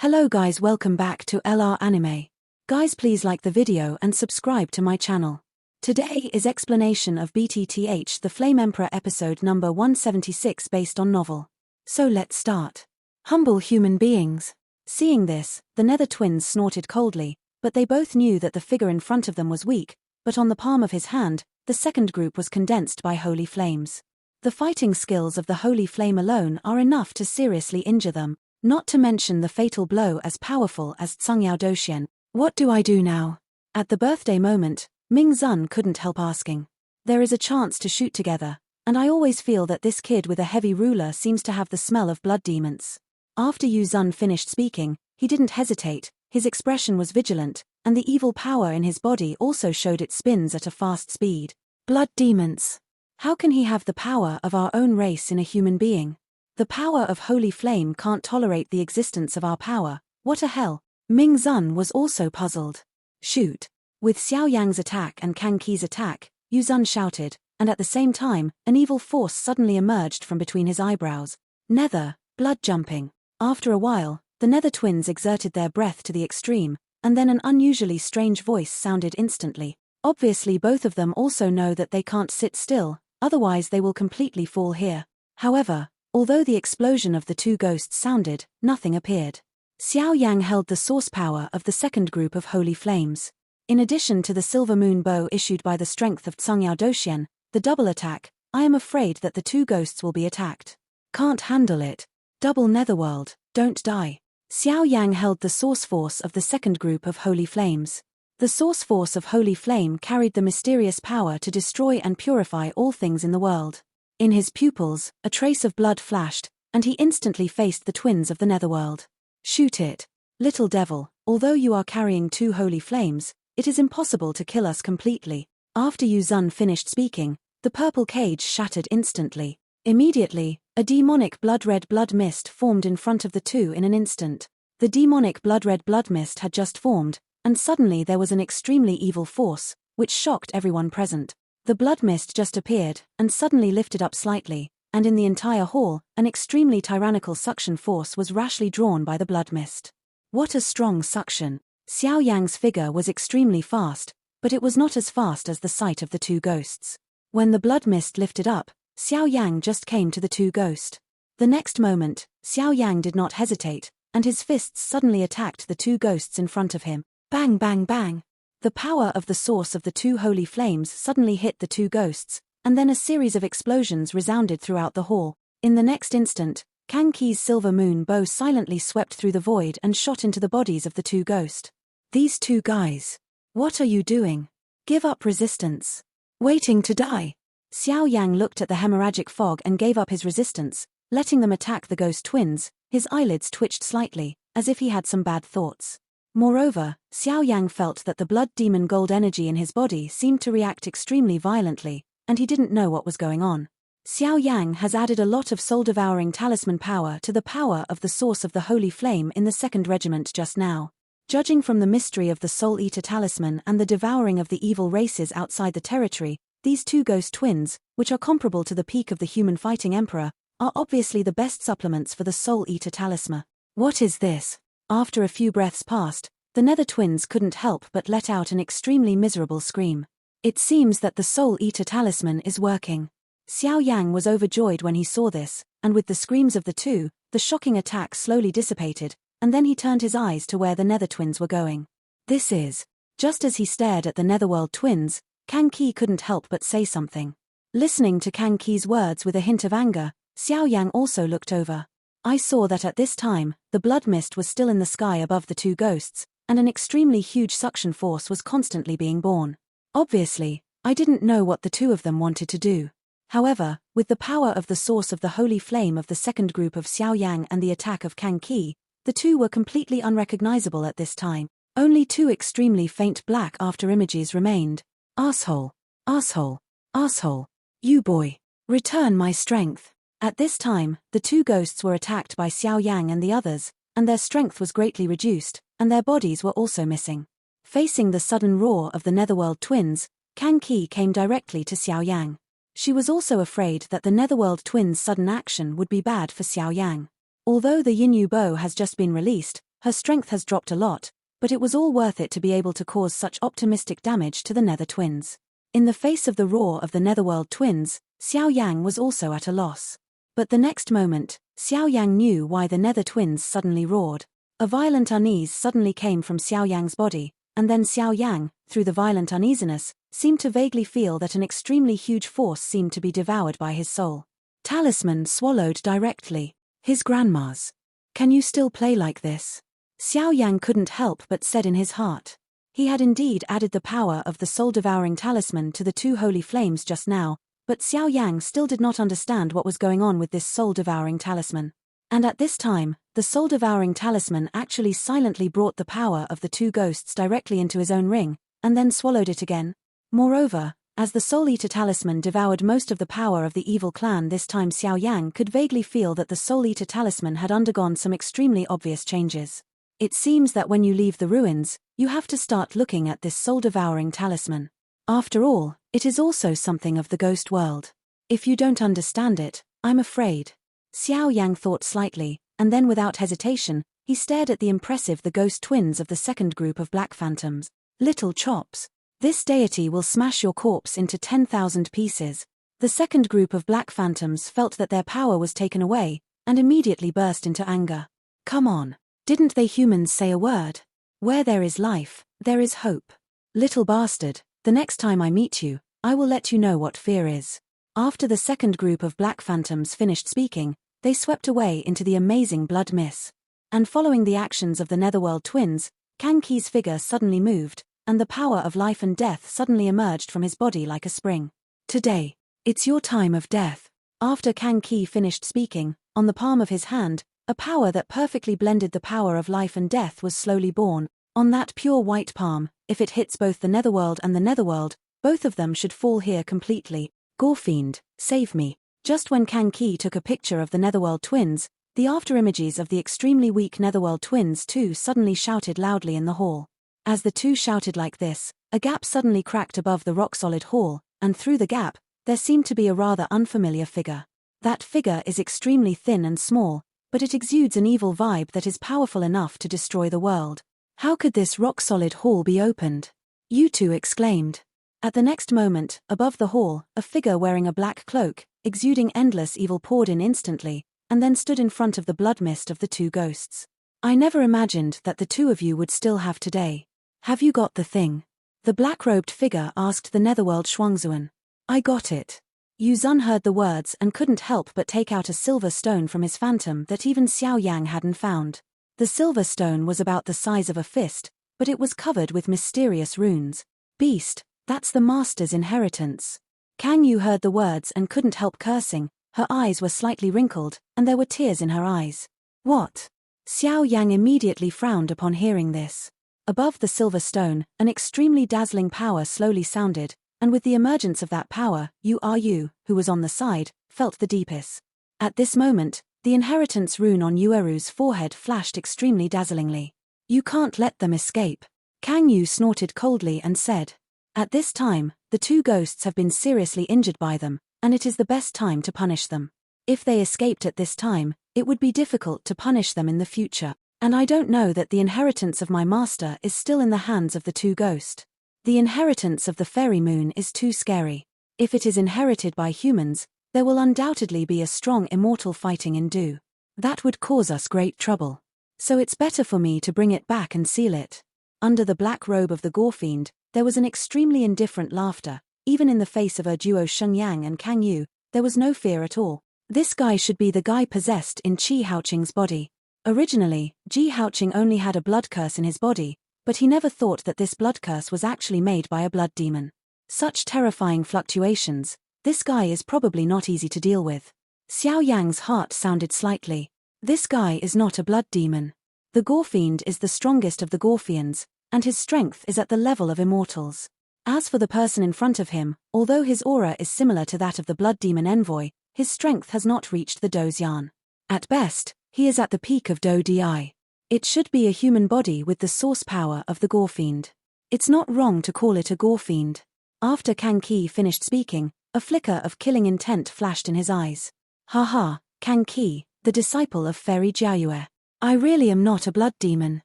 Hello guys, welcome back to LR Anime. Guys, please like the video and subscribe to my channel. Today is explanation of BTTH The Flame Emperor episode number 176 based on novel. So let's start. Humble human beings. Seeing this, the Nether twins snorted coldly, but they both knew that the figure in front of them was weak, but on the palm of his hand, the second group was condensed by holy flames. The fighting skills of the holy flame alone are enough to seriously injure them, not to mention the fatal blow as powerful as Xiao. What do I do now? At the birthday moment, Ming Xan couldn't help asking. There is a chance to shoot together, and I always feel that this kid with a heavy ruler seems to have the smell of blood demons. After Yu Xun finished speaking, he didn't hesitate, his expression was vigilant, and the evil power in his body also showed its spins at a fast speed. Blood demons. How can he have the power of our own race in a human being? The power of holy flame can't tolerate the existence of our power. What a hell? Ming Xan was also puzzled. Shoot. With Xiao Yang's attack and Kangi's attack, Yu Xun shouted, and at the same time, an evil force suddenly emerged from between his eyebrows. Nether, blood jumping. After a while, the Nether twins exerted their breath to the extreme, and then an unusually strange voice sounded instantly. Obviously both of them also know that they can't sit still, otherwise they will completely fall here. However, although the explosion of the two ghosts sounded, nothing appeared. Xiao Yang held the source power of the second group of holy flames. In addition to the silver moon bow issued by the strength of Xiao, the double attack, I am afraid that the two ghosts will be attacked. Can't handle it. Double netherworld, don't die. Xiao Yang held the source force of the second group of holy flames. The source force of holy flame carried the mysterious power to destroy and purify all things in the world. In his pupils, a trace of blood flashed, and he instantly faced the twins of the netherworld. Shoot it. Little devil, although you are carrying two holy flames, it is impossible to kill us completely. After Yu Xun finished speaking, the purple cage shattered instantly. Immediately, a demonic blood-red blood mist formed in front of the two in an instant. The demonic blood-red blood mist had just formed, and suddenly there was an extremely evil force, which shocked everyone present. The blood mist just appeared, and suddenly lifted up slightly, and in the entire hall, an extremely tyrannical suction force was rashly drawn by the blood mist. What a strong suction! Xiao Yang's figure was extremely fast, but it was not as fast as the sight of the two ghosts. When the blood mist lifted up, Xiao Yang just came to the two ghosts. The next moment, Xiao Yang did not hesitate, and his fists suddenly attacked the two ghosts in front of him. Bang bang bang! The power of the source of the two holy flames suddenly hit the two ghosts, and then a series of explosions resounded throughout the hall. In the next instant, Kangi's silver moon bow silently swept through the void and shot into the bodies of the two ghosts. These two guys. What are you doing? Give up resistance. Waiting to die. Xiao Yang looked at the hemorrhagic fog and gave up his resistance, letting them attack the ghost twins. His eyelids twitched slightly, as if he had some bad thoughts. Moreover, Xiao Yang felt that the blood demon gold energy in his body seemed to react extremely violently, and he didn't know what was going on. Xiao Yang has added a lot of soul-devouring talisman power to the power of the source of the holy flame in the second regiment just now. Judging from the mystery of the soul-eater talisman and the devouring of the evil races outside the territory, these two ghost twins, which are comparable to the peak of the human fighting emperor, are obviously the best supplements for the soul-eater talisman. What is this? After a few breaths passed, the Nether twins couldn't help but let out an extremely miserable scream. It seems that the soul-eater talisman is working. Xiao Yang was overjoyed when he saw this, and with the screams of the two, the shocking attack slowly dissipated, and then he turned his eyes to where the Nether twins were going. This is. Just as he stared at the Netherworld twins, Kangi couldn't help but say something. Listening to Kangi's words with a hint of anger, Xiao Yang also looked over. I saw that at this time, the blood mist was still in the sky above the two ghosts, and an extremely huge suction force was constantly being born. Obviously, I didn't know what the two of them wanted to do. However, with the power of the source of the holy flame of the second group of Xiao Yang and the attack of Kangi, the two were completely unrecognizable at this time. Only two extremely faint black after images remained. Asshole. Asshole. Asshole. You boy. Return my strength. At this time, the two ghosts were attacked by Xiao Yang and the others, and their strength was greatly reduced, and their bodies were also missing. Facing the sudden roar of the Netherworld twins, Kangi came directly to Xiao Yang. She was also afraid that the Netherworld twins' sudden action would be bad for Xiao Yang. Although the Yinyu bow has just been released, Her strength has dropped a lot, but it was all worth it to be able to cause such optimistic damage to the Nether twins. In the face of the roar of the Netherworld twins, Xiao Yang was also at a loss. But the next moment, Xiao Yang knew why the Nether twins suddenly roared. A violent unease suddenly came from Xiao Yang's body, and then Xiao Yang, through the violent uneasiness, seemed to vaguely feel that an extremely huge force seemed to be devoured by his soul. Talisman swallowed directly. His grandma's. Can you still play like this? Xiao Yang couldn't help but said in his heart. He had indeed added the power of the soul-devouring talisman to the two holy flames just now, but Xiao Yang still did not understand what was going on with this soul-devouring talisman. And at this time, the soul-devouring talisman actually silently brought the power of the two ghosts directly into his own ring, and then swallowed it again. Moreover, as the Soul-Eater talisman devoured most of the power of the evil clan this time, Xiao Yang could vaguely feel that the Soul-Eater talisman had undergone some extremely obvious changes. It seems that when you leave the ruins, you have to start looking at this soul-devouring talisman. After all, it is also something of the ghost world. If you don't understand it, I'm afraid. Xiao Yang thought slightly, and then without hesitation, he stared at the impressive ghost twins of the second group of black phantoms. Little chops. This deity will smash your corpse into 10,000 pieces. The second group of black phantoms felt that their power was taken away, and immediately burst into anger. Come on. Didn't they humans say a word? Where there is life, there is hope. Little bastard, the next time I meet you, I will let you know what fear is. After the second group of black phantoms finished speaking, they swept away into the amazing blood mist. And following the actions of the Netherworld twins, Kangi's figure suddenly moved, and the power of life and death suddenly emerged from his body like a spring. Today, it's your time of death. After Kangi finished speaking, on the palm of his hand, a power that perfectly blended the power of life and death was slowly born. On that pure white palm, if it hits both the Netherworld and the Netherworld, both of them should fall here completely. Gorefiend, save me. Just when Kangi took a picture of the Netherworld twins, the afterimages of the extremely weak Netherworld twins too suddenly shouted loudly in the hall. As the two shouted like this, a gap suddenly cracked above the rock-solid hall, and through the gap, there seemed to be a rather unfamiliar figure. That figure is extremely thin and small, but it exudes an evil vibe that is powerful enough to destroy the world. How could this rock-solid hall be opened? Ueru exclaimed. At the next moment, above the hall, a figure wearing a black cloak, exuding endless evil poured in instantly, and then stood in front of the blood mist of the two ghosts. I never imagined that the two of you would still have today. Have you got the thing? The black-robed figure asked the Netherworld Shuangzuan. I got it. Yuzun heard the words and couldn't help but take out a silver stone from his phantom that even Xiao Yang hadn't found. The silver stone was about the size of a fist, but it was covered with mysterious runes. Beast, that's the master's inheritance. Kangi heard the words and couldn't help cursing. Her eyes were slightly wrinkled, and there were tears in her eyes. What? Xiao Yang immediately frowned upon hearing this. Above the silver stone, an extremely dazzling power slowly sounded, and with the emergence of that power, Ueru, who was on the side, felt the deepest. At this moment, the inheritance rune on Ueru's forehead flashed extremely dazzlingly. You can't let them escape. Kangi snorted coldly and said. At this time, the two ghosts have been seriously injured by them, and it is the best time to punish them. If they escaped at this time, it would be difficult to punish them in the future, and I don't know that the inheritance of my master is still in the hands of the two ghosts. The inheritance of the fairy moon is too scary. If it is inherited by humans, there will undoubtedly be a strong immortal fighting in Do. That would cause us great trouble. So it's better for me to bring it back and seal it. Under the black robe of the Gorefiend, there was an extremely indifferent laughter. Even in the face of duo Yang and Kangi, there was no fear at all. This guy should be the guy possessed in Chi Haoqing's body. Originally, Ji Haoqing only had a blood curse in his body, but he never thought that this blood curse was actually made by a blood demon. Such terrifying fluctuations, this guy is probably not easy to deal with. Xiao Yang's heart sounded slightly. This guy is not a blood demon. The Gorefiend is the strongest of the Gorefiends, and his strength is at the level of immortals. As for the person in front of him, although his aura is similar to that of the blood demon Envoy, his strength has not reached the Dozian. At best, he is at the peak of Do Di. It should be a human body with the source power of the Gorefiend. It's not wrong to call it a Gorefiend. After Kangi finished speaking, a flicker of killing intent flashed in his eyes. Haha, Kangi, the disciple of Fairy Jiayue. I really am not a blood demon.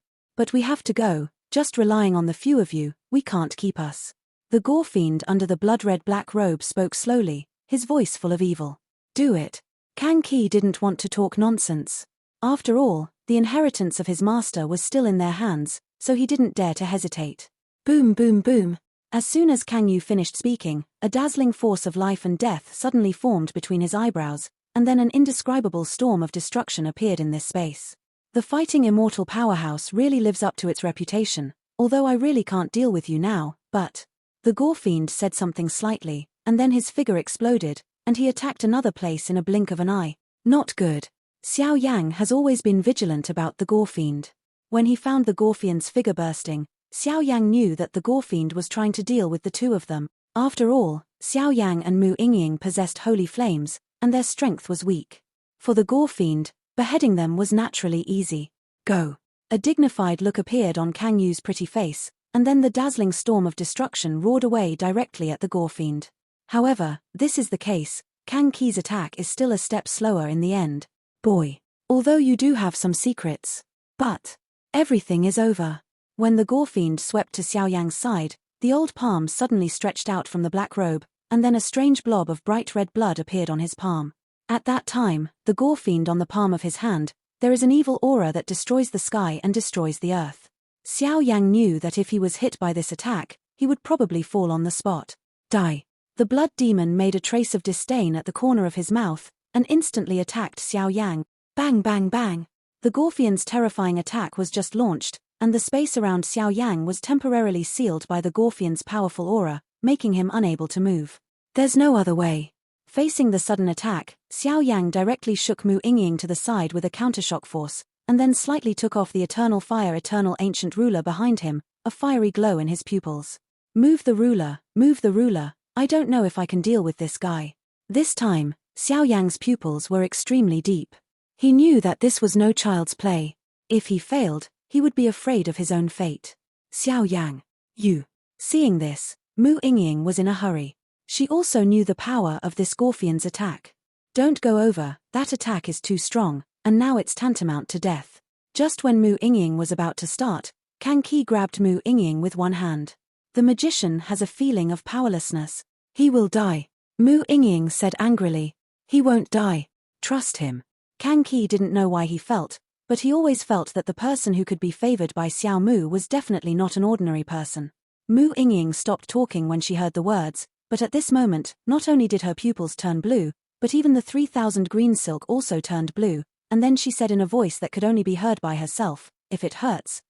But we have to go, just relying on the few of you, we can't keep us. The gore fiend under the blood-red black robe spoke slowly, his voice full of evil. Do it. Kangi didn't want to talk nonsense. After all, the inheritance of his master was still in their hands, so he didn't dare to hesitate. Boom boom boom. As soon as Kangi finished speaking, a dazzling force of life and death suddenly formed between his eyebrows, and then an indescribable storm of destruction appeared in this space. The fighting immortal powerhouse really lives up to its reputation, although I really can't deal with you now, but... The gore fiend said something slightly, and then his figure exploded, and he attacked another place in a blink of an eye. Not good. Xiao Yang has always been vigilant about the gore fiend. When he found the gore fiend's figure bursting, Xiao Yang knew that the gore fiend was trying to deal with the two of them. After all, Xiao Yang and Mu Yingying possessed holy flames, and their strength was weak. For the gore fiend, beheading them was naturally easy. Go. A dignified look appeared on Kangyu's pretty face, and then the dazzling storm of destruction roared away directly at the gore fiend. However, this is the case, Kangi's attack is still a step slower in the end. Boy. Although you do have some secrets. But everything is over. When the gore fiend swept to Xiao Yang's side, the old palm suddenly stretched out from the black robe, and then a strange blob of bright red blood appeared on his palm. At that time, the gore fiend on the palm of his hand, there is an evil aura that destroys the sky and destroys the earth. Xiao Yang knew that if he was hit by this attack, he would probably fall on the spot. Die. The blood demon made a trace of disdain at the corner of his mouth, and instantly attacked Xiao Yang. Bang bang bang. The gore fiend's terrifying attack was just launched, and the space around Xiao Yang was temporarily sealed by the gore fiend's powerful aura, making him unable to move. There's no other way. Facing the sudden attack, Xiao Yang directly shook Mu Yingying to the side with a countershock force, and then slightly took off the eternal fire eternal ancient ruler behind him, a fiery glow in his pupils. Move the ruler, I don't know if I can deal with this guy. This time, Xiao Yang's pupils were extremely deep. He knew that this was no child's play. If he failed, he would be afraid of his own fate. Xiao Yang. You. Seeing this, Mu Yingying was in a hurry. She also knew the power of this gore fiend's attack. Don't go over, that attack is too strong, and now it's tantamount to death. Just when Mu Yingying was about to start, Kangi grabbed Mu Yingying with one hand. The magician has a feeling of powerlessness. He will die. Mu Yingying said angrily. He won't die. Trust him. Kangi didn't know why he felt, but he always felt that the person who could be favored by Xiao Mu was definitely not an ordinary person. Mu Yingying stopped talking when she heard the words, but at this moment, not only did her pupils turn blue, but even the 3,000 green silk also turned blue, and then she said in a voice that could only be heard by herself, if it hurts,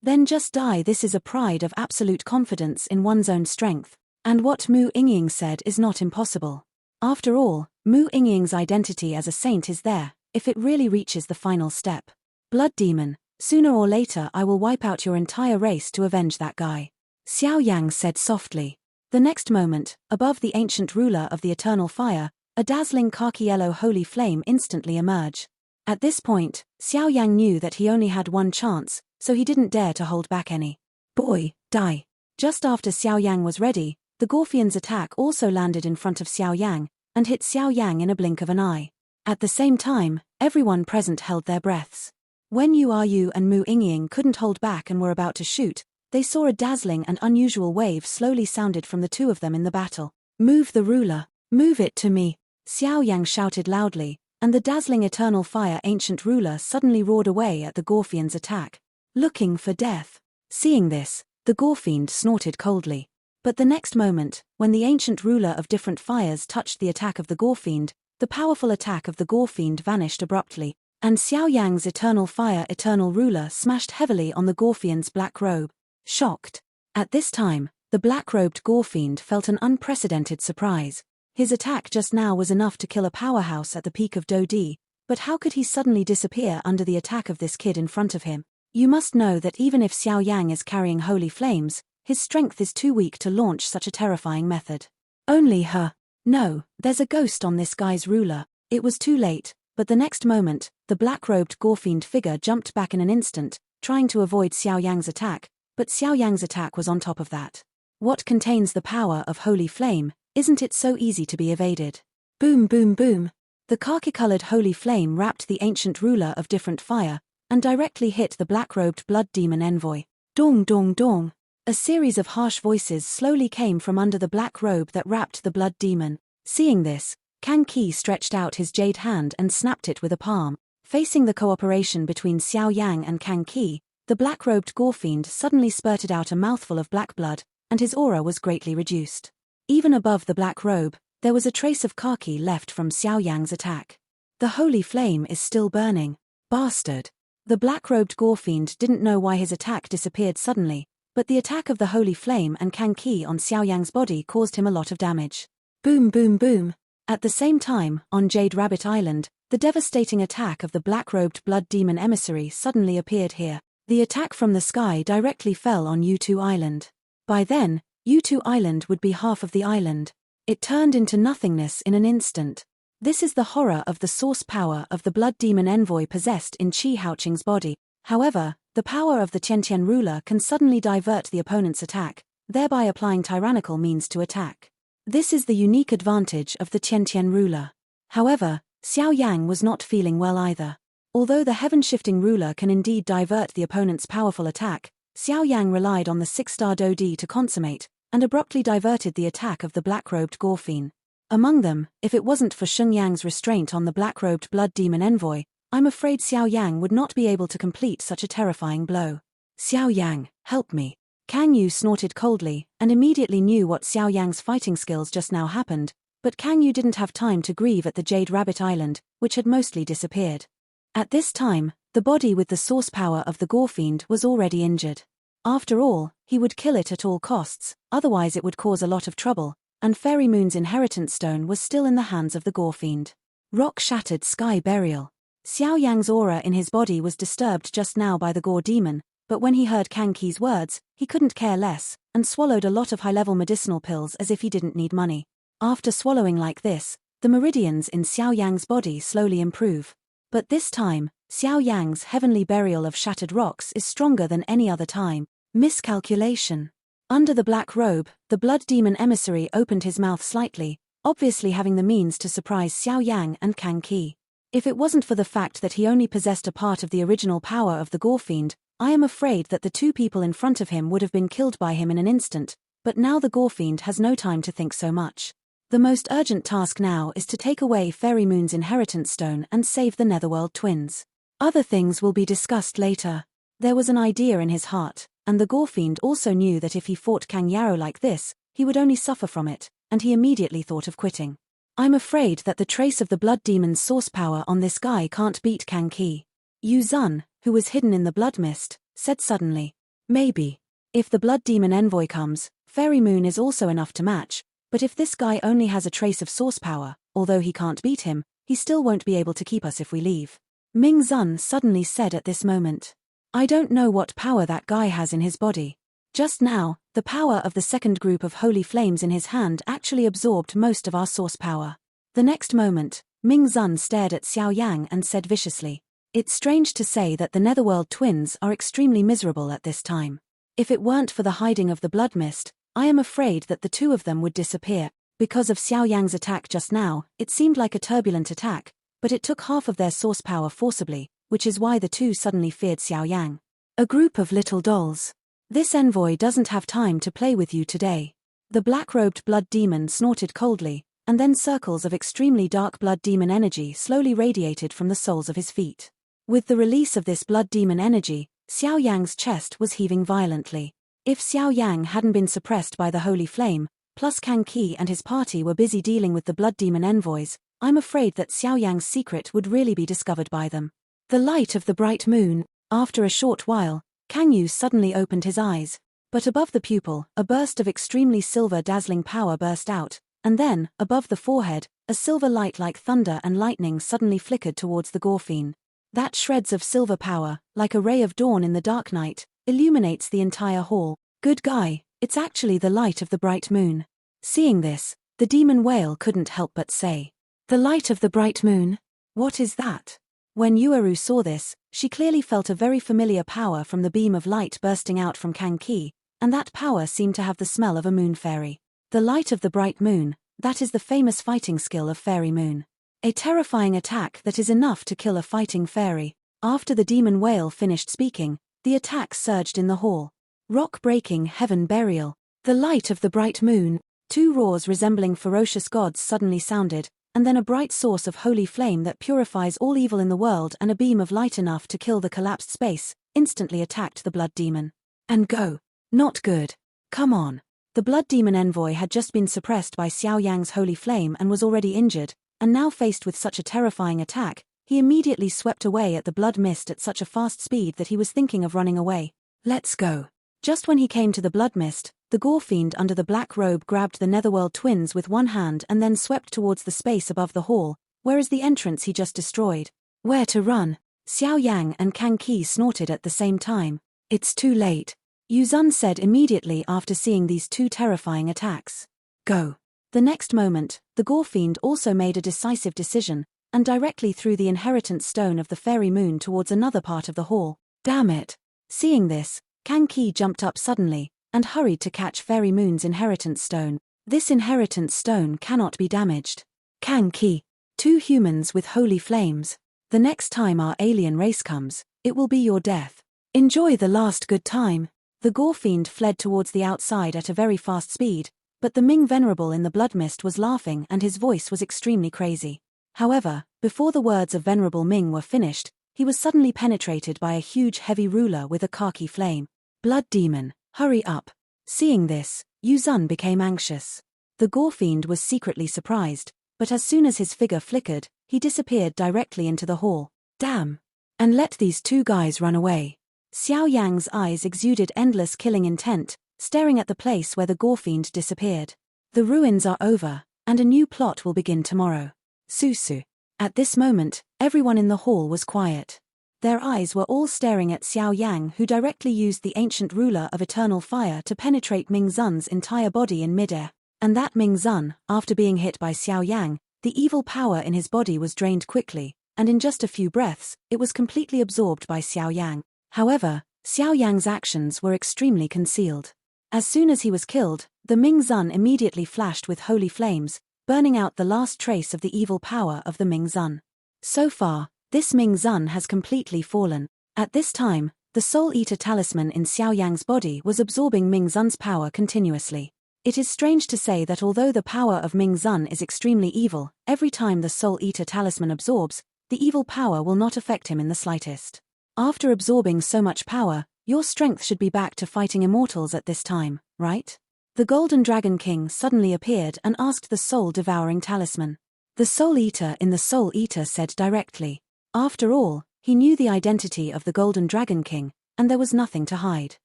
then just die. This is a pride of absolute confidence in one's own strength, and what Mu Yingying said is not impossible. After all, Mu Yingying's identity as a saint is there, if it really reaches the final step. Blood demon, sooner or later I will wipe out your entire race to avenge that guy. Xiao Yang said softly. The next moment, above the ancient ruler of the eternal fire, a dazzling khaki yellow holy flame instantly emerged. At this point, Xiao Yang knew that he only had one chance, so he didn't dare to hold back any. Boy, die. Just after Xiao Yang was ready, the gore fiend's attack also landed in front of Xiao Yang, and hit Xiao Yang in a blink of an eye. At the same time, everyone present held their breaths. When Ueru and Mu Yingying couldn't hold back and were about to shoot, they saw a dazzling and unusual wave slowly sounded from the two of them in the battle. Move the ruler. Move it to me. Xiao Yang shouted loudly, and the dazzling eternal fire ancient ruler suddenly roared away at the gore fiend's attack. Looking for death. Seeing this, the gore fiend snorted coldly. But the next moment, when the ancient ruler of different fires touched the attack of the gore fiend, the powerful attack of the gore fiend vanished abruptly, and Xiao Yang's eternal fire eternal ruler smashed heavily on the gore fiend's black robe. Shocked. At this time, the black-robed gore fiend felt an unprecedented surprise. His attack just now was enough to kill a powerhouse at the peak of Dodi, but how could he suddenly disappear under the attack of this kid in front of him? You must know that even if Xiao Yang is carrying holy flames, his strength is too weak to launch such a terrifying method. Only her. No, there's a ghost on this guy's ruler. It was too late, but the next moment, the black-robed gore fiend figure jumped back in an instant, trying to avoid Xiao Yang's attack, but Xiao Yang's attack was on top of that. What contains the power of holy flame? Isn't it so easy to be evaded? Boom boom boom. The khaki-colored holy flame wrapped the ancient ruler of different fire, and directly hit the black-robed blood demon Envoy. Dong dong dong. A series of harsh voices slowly came from under the black robe that wrapped the blood demon. Seeing this, Kangi stretched out his jade hand and snapped it with a palm. Facing the cooperation between Xiao Yang and Kangi, the black-robed gore-fiend suddenly spurted out a mouthful of black blood, and his aura was greatly reduced. Even above the black robe, there was a trace of khaki left from Xiao Yang's attack. The holy flame is still burning. Bastard. The black-robed gore-fiend didn't know why his attack disappeared suddenly, but the attack of the holy flame and Kangi on Xiao Yang's body caused him a lot of damage. Boom boom boom. At the same time, on Jade Rabbit Island, the devastating attack of the black-robed blood demon emissary suddenly appeared here. The attack from the sky directly fell on Ueru Island. By then, Ueru Island would be half of the island. It turned into nothingness in an instant. This is the horror of the source power of the blood demon Envoy possessed in Qi Haoqing's body. However, the power of the Tiantian ruler can suddenly divert the opponent's attack, thereby applying tyrannical means to attack. This is the unique advantage of the Tiantian ruler. However, Xiao Yang was not feeling well either. Although the heaven-shifting ruler can indeed divert the opponent's powerful attack, Xiao Yang relied on the 6-star Dodi to consummate, and abruptly diverted the attack of the black-robed gore-fiend. Among them, if it wasn't for Sheng Yang's restraint on the black-robed blood demon Envoy, I'm afraid Xiao Yang would not be able to complete such a terrifying blow. Xiao Yang, help me. Kangi snorted coldly, and immediately knew what Xiao Yang's fighting skills just now happened, but Kangi didn't have time to grieve at the Jade Rabbit Island, which had mostly disappeared. At this time, the body with the source power of the gore-fiend was already injured. After all, he would kill it at all costs, otherwise it would cause a lot of trouble, and Fairy Moon's inheritance stone was still in the hands of the gore-fiend. Rock-shattered sky burial. Xiao Yang's aura in his body was disturbed just now by the gore demon, but when he heard Kangi's words, he couldn't care less, and swallowed a lot of high-level medicinal pills as if he didn't need money. After swallowing like this, the meridians in Xiao Yang's body slowly improve. But this time, Xiao Yang's heavenly burial of shattered rocks is stronger than any other time. Miscalculation. Under the black robe, the blood demon emissary opened his mouth slightly, obviously having the means to surprise Xiao Yang and Kangi. If it wasn't for the fact that he only possessed a part of the original power of the gore-fiend, I am afraid that the two people in front of him would have been killed by him in an instant, but now the gore-fiend has no time to think so much. The most urgent task now is to take away Fairy Moon's inheritance stone and save the Netherworld twins. Other things will be discussed later. There was an idea in his heart, and the gore-fiend also knew that if he fought Kangi like this, he would only suffer from it, and he immediately thought of quitting. I'm afraid that the trace of the blood demon's source power on this guy can't beat Kangi. Yu Zun, who was hidden in the blood mist, said suddenly. Maybe. If the blood demon Envoy comes, Fairy Moon is also enough to match, but if this guy only has a trace of source power, although he can't beat him, he still won't be able to keep us if we leave. Ming Xan suddenly said at this moment. I don't know what power that guy has in his body. Just now, the power of the second group of holy flames in his hand actually absorbed most of our source power. The next moment, Ming Xan stared at Xiao Yang and said viciously. It's strange to say that the Netherworld twins are extremely miserable at this time. If it weren't for the hiding of the blood mist, I am afraid that the two of them would disappear. Because of Xiao Yang's attack just now, it seemed like a turbulent attack, but it took half of their source power forcibly, which is why the two suddenly feared Xiao Yang. A group of little dolls. This envoy doesn't have time to play with you today. The black-robed blood demon snorted coldly, and then circles of extremely dark blood demon energy slowly radiated from the soles of his feet. With the release of this blood demon energy, Xiao Yang's chest was heaving violently. If Xiao Yang hadn't been suppressed by the holy flame, plus Kangi and his party were busy dealing with the blood demon envoys, I'm afraid that Xiao Yang's secret would really be discovered by them. The light of the bright moon. After a short while, Kangi suddenly opened his eyes, but above the pupil, a burst of extremely silver dazzling power burst out, and then, above the forehead, a silver light like thunder and lightning suddenly flickered towards the gore-fiend. That shreds of silver power, like a ray of dawn in the dark night, illuminates the entire hall. Good guy, it's actually the light of the bright moon. Seeing this, the demon whale couldn't help but say. The light of the bright moon? What is that? When Ueru saw this, she clearly felt a very familiar power from the beam of light bursting out from Kangi, and that power seemed to have the smell of a moon fairy. The light of the bright moon, that is the famous fighting skill of Fairy Moon. A terrifying attack that is enough to kill a fighting fairy. After the demon whale finished speaking, the attack surged in the hall. Rock-breaking heaven burial. The light of the bright moon. Two roars resembling ferocious gods suddenly sounded, and then a bright source of holy flame that purifies all evil in the world and a beam of light enough to kill the collapsed space, instantly attacked the blood demon. And go. Not good. Come on. The blood demon Envoy had just been suppressed by Xiao Yang's holy flame and was already injured, and now faced with such a terrifying attack, he immediately swept away at the blood mist at such a fast speed that he was thinking of running away. Let's go. Just when he came to the blood mist, the gore fiend under the black robe grabbed the Netherworld twins with one hand and then swept towards the space above the hall, where is the entrance he just destroyed. Where to run? Xiao Yang and Kangi snorted at the same time. It's too late. Yuzun said immediately after seeing these two terrifying attacks. Go. The next moment, the gore fiend also made a decisive decision, and directly threw the inheritance stone of the fairy moon towards another part of the hall. Damn it. Seeing this, Kangi jumped up suddenly, and hurried to catch Fairy Moon's inheritance stone. This inheritance stone cannot be damaged. Kangi. Two humans with holy flames. The next time our alien race comes, it will be your death. Enjoy the last good time. The gore fiend fled towards the outside at a very fast speed, but the Ming Venerable in the blood mist was laughing and his voice was extremely crazy. However, before the words of Venerable Ming were finished, he was suddenly penetrated by a huge heavy ruler with a khaki flame. Blood demon, hurry up. Seeing this, Yuzun became anxious. The gore fiend was secretly surprised, but as soon as his figure flickered, he disappeared directly into the hall. Damn. And let these two guys run away. Xiao Yang's eyes exuded endless killing intent, staring at the place where the gore fiend disappeared. The ruins are over, and a new plot will begin tomorrow. Susu. At this moment, everyone in the hall was quiet. Their eyes were all staring at Xiao Yang, who directly used the ancient ruler of eternal fire to penetrate Ming Xan's entire body in midair. And that Ming Xan, after being hit by Xiao Yang, the evil power in his body was drained quickly, and in just a few breaths, it was completely absorbed by Xiao Yang. However, Xiao Yang's actions were extremely concealed. As soon as he was killed, the Ming Xan immediately flashed with holy flames, burning out the last trace of the evil power of the Ming Xan. So far, this Ming Xan has completely fallen. At this time, the Soul Eater talisman in Xiao Yang's body was absorbing Ming Xan's power continuously. It is strange to say that although the power of Ming Xan is extremely evil, every time the Soul Eater talisman absorbs, the evil power will not affect him in the slightest. After absorbing so much power, your strength should be back to fighting immortals at this time, right? The Golden Dragon King suddenly appeared and asked the soul-devouring talisman. The Soul Eater in the Soul Eater said directly. After all, he knew the identity of the Golden Dragon King, and there was nothing to hide.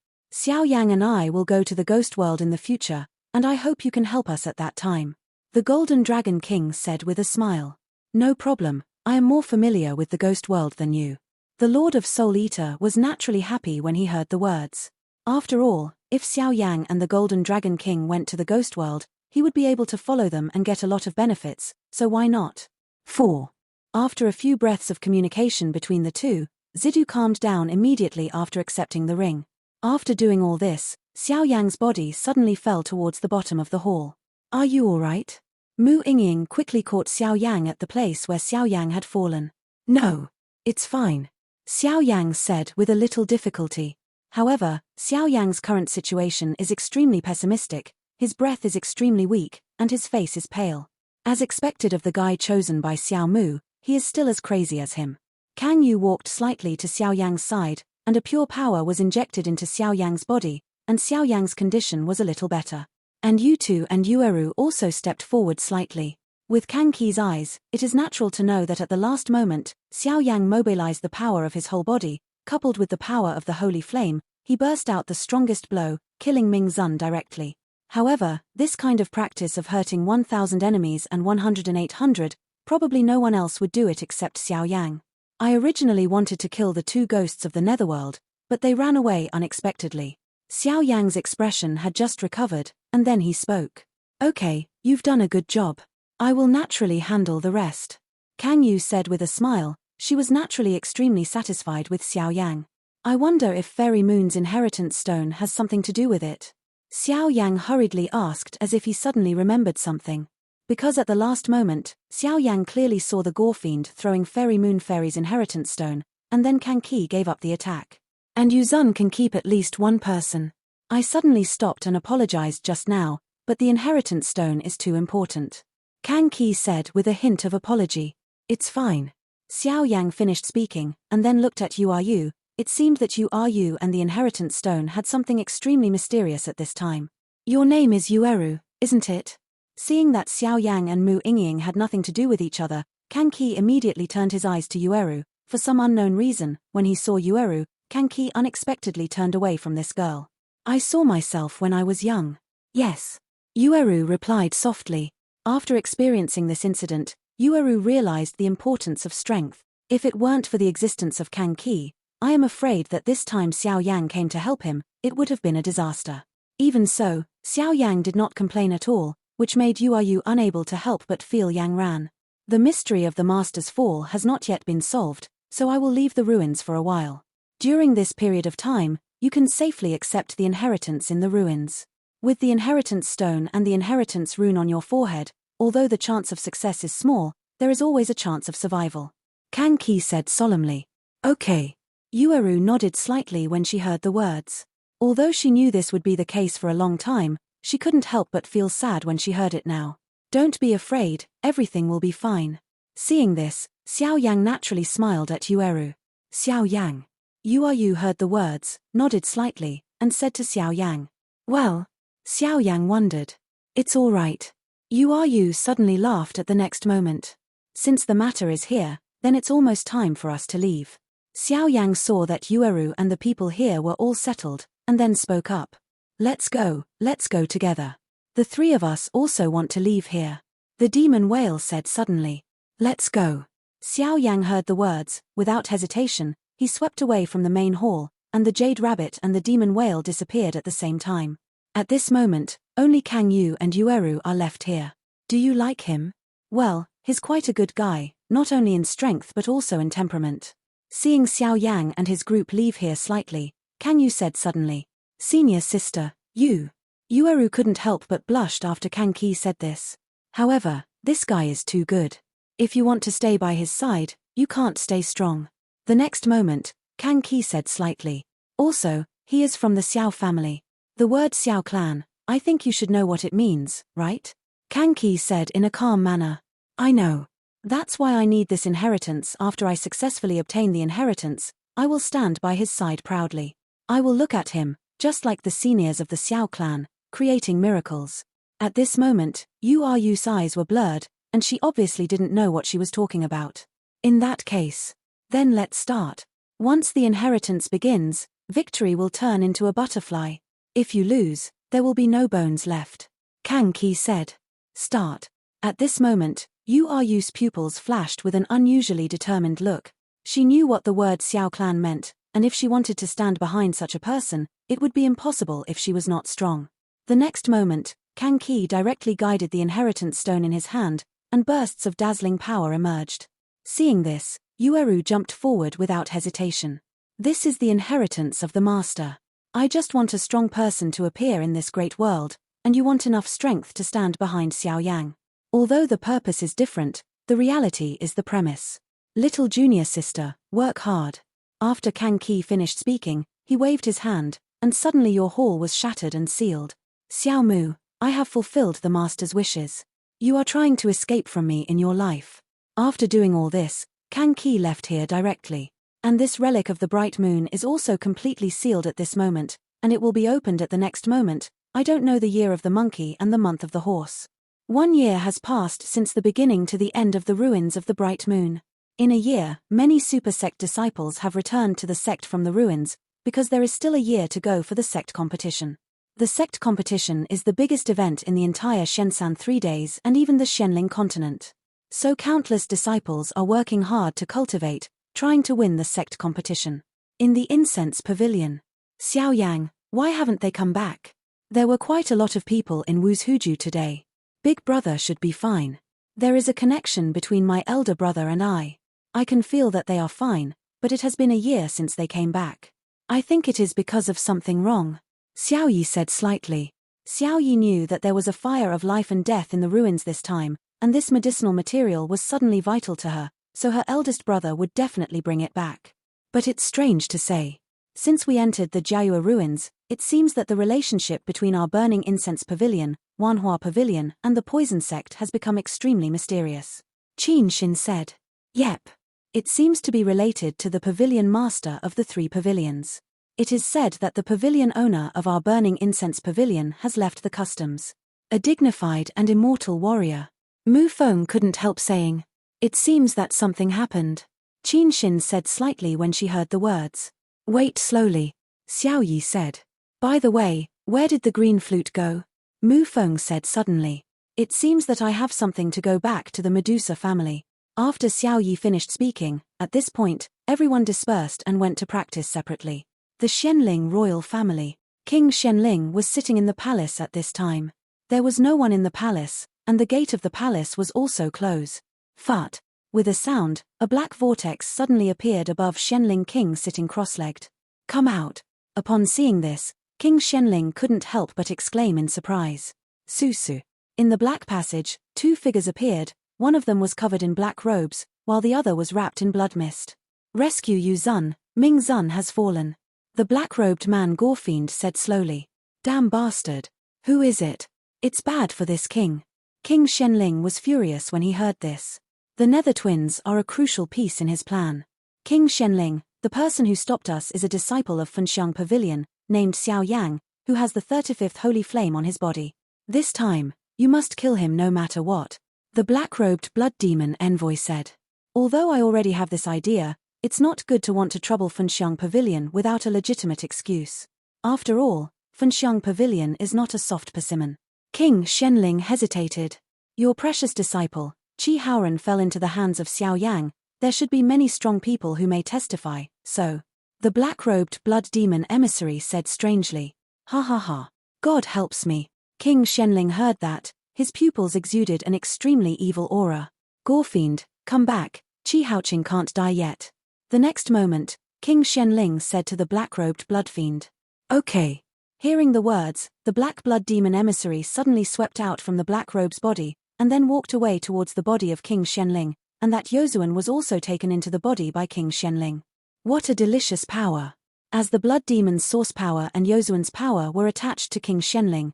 Xiao Yang and I will go to the ghost world in the future, and I hope you can help us at that time. The Golden Dragon King said with a smile. No problem, I am more familiar with the ghost world than you. The Lord of Soul Eater was naturally happy when he heard the words. After all, if Xiao Yang and the Golden Dragon King went to the ghost world, he would be able to follow them and get a lot of benefits, so why not? 4. After a few breaths of communication between the two, Zidu calmed down immediately after accepting the ring. After doing all this, Xiao Yang's body suddenly fell towards the bottom of the hall. Are you alright? Mu Yingying quickly caught Xiao Yang at the place where Xiao Yang had fallen. No. It's fine. Xiao Yang said with a little difficulty. However, Xiao Yang's current situation is extremely pessimistic, his breath is extremely weak, and his face is pale. As expected of the guy chosen by Xiao Mu, he is still as crazy as him. Kangi walked slightly to Xiao Yang's side, and a pure power was injected into Xiao Yang's body, and Xiao Yang's condition was a little better. And Yutu and Ueru also stepped forward slightly. With Kangi's eyes, it is natural to know that at the last moment, Xiao Yang mobilized the power of his whole body, coupled with the power of the holy flame, he burst out the strongest blow, killing Ming Xan directly. However, this kind of practice of hurting 1,000 enemies and 100 and 800, probably no one else would do it except Xiao Yang. I originally wanted to kill the two ghosts of the Netherworld, but they ran away unexpectedly. Xiao Yang's expression had just recovered, and then he spoke. Okay, you've done a good job. I will naturally handle the rest. Kangi said with a smile, she was naturally extremely satisfied with Xiao Yang. I wonder if Fairy Moon's inheritance stone has something to do with it. Xiao Yang hurriedly asked as if he suddenly remembered something. Because at the last moment, Xiao Yang clearly saw the gore fiend throwing Fairy Moon Fairy's inheritance stone, and then Kangi gave up the attack. And Yuzun can keep at least one person. I suddenly stopped and apologized just now, but the inheritance stone is too important. Kangi said with a hint of apology. It's fine. Xiao Yang finished speaking, and then looked at Ueru. It seemed that Ueru and the inheritance stone had something extremely mysterious at this time. Your name is Ueru, isn't it? Seeing that Xiao Yang and Mu Yingying had nothing to do with each other, Kangi immediately turned his eyes to Ueru. For some unknown reason, when he saw Ueru, Kangi unexpectedly turned away from this girl. I saw myself when I was young. Yes. Ueru replied softly. After experiencing this incident, Ueru realized the importance of strength. If it weren't for the existence of Kangi, I am afraid that this time Xiao Yang came to help him, it would have been a disaster. Even so, Xiao Yang did not complain at all, which made Ueru unable to help but feel Yang ran. The mystery of the Master's fall has not yet been solved, so I will leave the ruins for a while. During this period of time, you can safely accept the inheritance in the ruins. With the inheritance stone and the inheritance rune on your forehead, although the chance of success is small, there is always a chance of survival. Kangi said solemnly. Okay. Ueru nodded slightly when she heard the words. Although she knew this would be the case for a long time, she couldn't help but feel sad when she heard it now. Don't be afraid, everything will be fine. Seeing this, Xiao Yang naturally smiled at Ueru. Xiao Yang. Ueru heard the words, nodded slightly, and said to Xiao Yang. Well. Xiao Yang wondered. It's all right. Ueru suddenly laughed at the next moment. Since the matter is here, then it's almost time for us to leave. Xiao Yang saw that Ueru and the people here were all settled, and then spoke up. Let's go together. The three of us also want to leave here. The demon whale said suddenly. Let's go. Xiao Yang heard the words. Without hesitation, he swept away from the main hall, and the jade rabbit and the demon whale disappeared at the same time. At this moment, only Kangi and Ueru are left here. Do you like him? Well, he's quite a good guy, not only in strength but also in temperament. Seeing Xiao Yang and his group leave here slightly, Kangi said suddenly. Senior sister, you. Ueru couldn't help but blushed after Kangi said this. However, this guy is too good. If you want to stay by his side, you can't stay strong. The next moment, Kangi said slightly. Also, he is from the Xiao family. The word Xiao clan, I think you should know what it means, right? Kangi said in a calm manner. I know. That's why I need this inheritance. After I successfully obtain the inheritance, I will stand by his side proudly. I will look at him, just like the seniors of the Xiao clan, creating miracles. At this moment, Ueru's eyes were blurred, and she obviously didn't know what she was talking about. In that case, then let's start. Once the inheritance begins, victory will turn into a butterfly. If you lose, there will be no bones left. Kangi said. Start. At this moment, Ueru's pupils flashed with an unusually determined look. She knew what the word Xiao clan meant, and if she wanted to stand behind such a person, it would be impossible if she was not strong. The next moment, Kangi directly guided the inheritance stone in his hand, and bursts of dazzling power emerged. Seeing this, Ueru jumped forward without hesitation. This is the inheritance of the master. I just want a strong person to appear in this great world, and you want enough strength to stand behind Xiao Yang. Although the purpose is different, the reality is the premise. Little junior sister, work hard. After Kangi finished speaking, he waved his hand, and suddenly your hall was shattered and sealed. Xiao Mu, I have fulfilled the master's wishes. You are trying to escape from me in your life. After doing all this, Kangi left here directly. And this relic of the bright moon is also completely sealed at this moment, and it will be opened at the next moment. I don't know the year of the monkey and the month of the horse. 1 year has passed since the beginning to the end of the ruins of the bright moon. In a year, many Super Sect disciples have returned to the Sect from the ruins, because there is still a year to go for the Sect competition. The Sect competition is the biggest event in the entire Shensan 3 days and even the Shenling continent. So countless disciples are working hard to cultivate, trying to win the Sect competition. In the incense pavilion. Xiao Yang, why haven't they come back? There were quite a lot of people in Wuzhuju today. Big brother should be fine. There is a connection between my elder brother and I. I can feel that they are fine, but it has been a year since they came back. I think it is because of something wrong. Xiao Yi said slightly. Xiao Yi knew that there was a fire of life and death in the ruins this time, and this medicinal material was suddenly vital to her, so her eldest brother would definitely bring it back. But it's strange to say. Since we entered the Jiayue ruins, it seems that the relationship between our burning incense pavilion, Wanhua Pavilion, and the poison sect has become extremely mysterious. Qin Xin said. Yep. It seems to be related to the pavilion master of the 3 pavilions. It is said that the pavilion owner of our burning incense pavilion has left the customs. A dignified and immortal warrior. Mu Feng couldn't help saying. It seems that something happened. Qin Xin said slightly when she heard the words. Wait slowly. Xiao Yi said. By the way, where did the green flute go? Mu Feng said suddenly. It seems that I have something to go back to the Medusa family. After Xiao Yi finished speaking, at this point, everyone dispersed and went to practice separately. The Shenling royal family. King Shenling was sitting in the palace at this time. There was no one in the palace, and the gate of the palace was also closed. Fart. With a sound, a black vortex suddenly appeared above Shenling King sitting cross-legged. Come out. Upon seeing this, King Shenling couldn't help but exclaim in surprise. Susu. In the black passage, 2 figures appeared, one of them was covered in black robes, while the other was wrapped in blood mist. Rescue Yu Zun, Ming Xan has fallen. The black-robed man Gorefiend said slowly. Damn bastard. Who is it? It's bad for this king. King Shenling was furious when he heard this. The Nether twins are a crucial piece in his plan. King Shenling, the person who stopped us, is a disciple of Fenxiang Pavilion, named Xiao Yang, who has the 35th holy flame on his body. This time, you must kill him no matter what. The black-robed blood demon Envoy said. Although I already have this idea, it's not good to want to trouble Fenxiang Pavilion without a legitimate excuse. After all, Fenxiang Pavilion is not a soft persimmon. King Shenling hesitated. Your precious disciple, Qi Haoran, fell into the hands of Xiao Yang. There should be many strong people who may testify, so. The black-robed blood demon emissary said strangely. Ha ha ha. God helps me. King Shenling heard that. His pupils exuded an extremely evil aura. Gorefiend, come back, Qi Haoqing can't die yet. The next moment, King Shenling said to the black-robed bloodfiend. Okay. Hearing the words, the black blood demon emissary suddenly swept out from the black robe's body, and then walked away towards the body of King Shenling, and that Yozuan was also taken into the body by King Shenling. What a delicious power. As the blood demon's source power and Yozuan's power were attached to King Shenling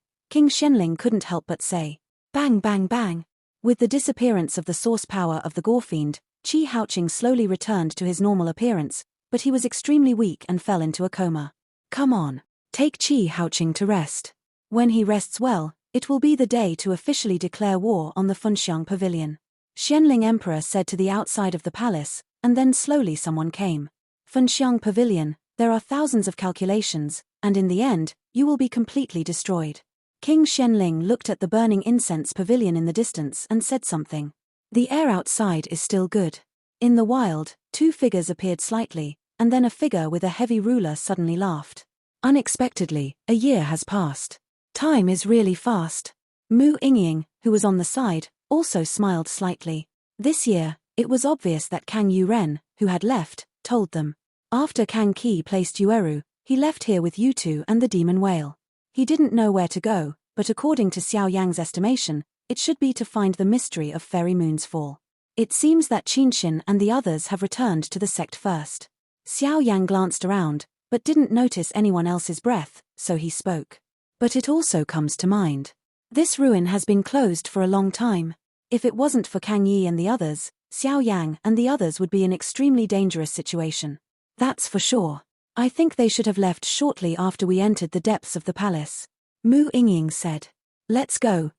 couldn't help but say, bang bang bang. With the disappearance of the source power of the Gorefiend, Qi Haoqing slowly returned to his normal appearance, but he was extremely weak and fell into a coma. Come on. Take Qi Haoqing to rest. When he rests well, it will be the day to officially declare war on the Fenxiang Pavilion. Shenling Emperor said to the outside of the palace, and then slowly someone came. Fenxiang Pavilion, there are thousands of calculations, and in the end, you will be completely destroyed. King Shenling looked at the burning incense pavilion in the distance and said something. The air outside is still good. In the wild, 2 figures appeared slightly, and then a figure with a heavy ruler suddenly laughed. Unexpectedly, a year has passed. Time is really fast. Mu Yingying, who was on the side, also smiled slightly. This year, it was obvious that Kang Yuren, who had left, told them. After Kang Qi placed Ueru, he left here with Yutu and the demon whale. He didn't know where to go, but according to Xiao Yang's estimation, it should be to find the mystery of Fairy Moon's fall. It seems that Qinxin and the others have returned to the sect first. Xiao Yang glanced around, but didn't notice anyone else's breath, so he spoke. But it also comes to mind. This ruin has been closed for a long time. If it wasn't for Kangi and the others, Xiao Yang and the others would be in an extremely dangerous situation. That's for sure. I think they should have left shortly after we entered the depths of the palace. Mu Yingying said. Let's go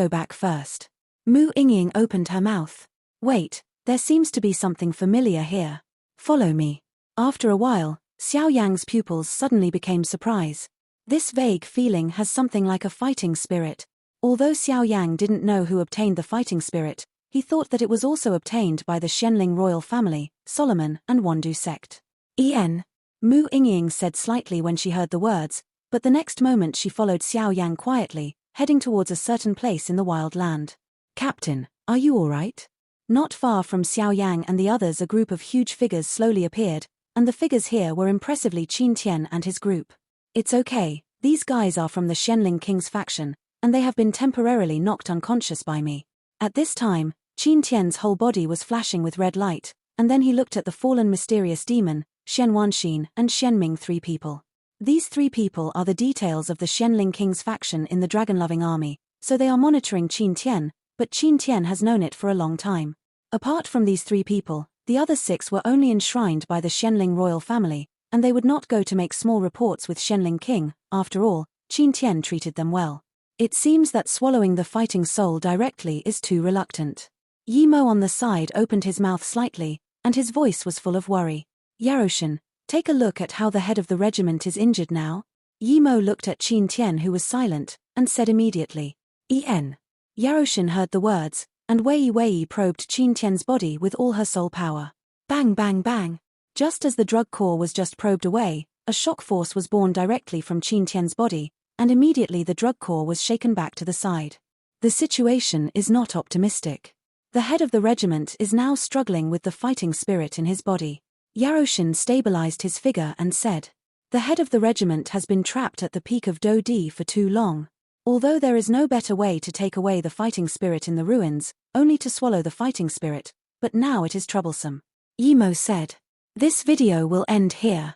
back first. Mu Yingying opened her mouth. Wait, there seems to be something familiar here. Follow me. After a while, Xiao Yang's pupils suddenly became surprised. This vague feeling has something like a fighting spirit. Although Xiao Yang didn't know who obtained the fighting spirit, he thought that it was also obtained by the Shenling royal family, Solomon, and Wandu sect. Mu Yingying said slightly when she heard the words, but the next moment she followed Xiao Yang quietly, heading towards a certain place in the wild land. Captain, are you all right? Not far from Xiao Yang and the others, a group of huge figures slowly appeared, and the figures here were impressively Qin Tian and his group. It's okay, these guys are from the Shenling King's faction, and they have been temporarily knocked unconscious by me. At this time, Qin Tian's whole body was flashing with red light, and then he looked at the fallen mysterious demon, Shen Wanxin, and Shen Ming, 3 people. These 3 people are the details of the Shenling King's faction in the dragon-loving army, so they are monitoring Qin Tian, but Qin Tian has known it for a long time. Apart from these 3 people, the other 6 were only enshrined by the Shenling royal family, and they would not go to make small reports with Shenling King. After all, Qin Tian treated them well. It seems that swallowing the fighting soul directly is too reluctant. Yi Mo on the side opened his mouth slightly, and his voice was full of worry. Yaroshan, take a look at how the head of the regiment is injured now. Yi Mo looked at Qin Tian, who was silent, and said immediately, En. Yaroshan heard the words, and Wei probed Qin Tian's body with all her soul power. Bang bang bang. Just as the drug core was just probed away, a shock force was born directly from Qin Tian's body, and immediately the drug core was shaken back to the side. The situation is not optimistic. The head of the regiment is now struggling with the fighting spirit in his body. Yaroshan stabilized his figure and said, the head of the regiment has been trapped at the peak of Do Di for too long. Although there is no better way to take away the fighting spirit in the ruins, only to swallow the fighting spirit, but now it is troublesome. Yi Mo said, this video will end here.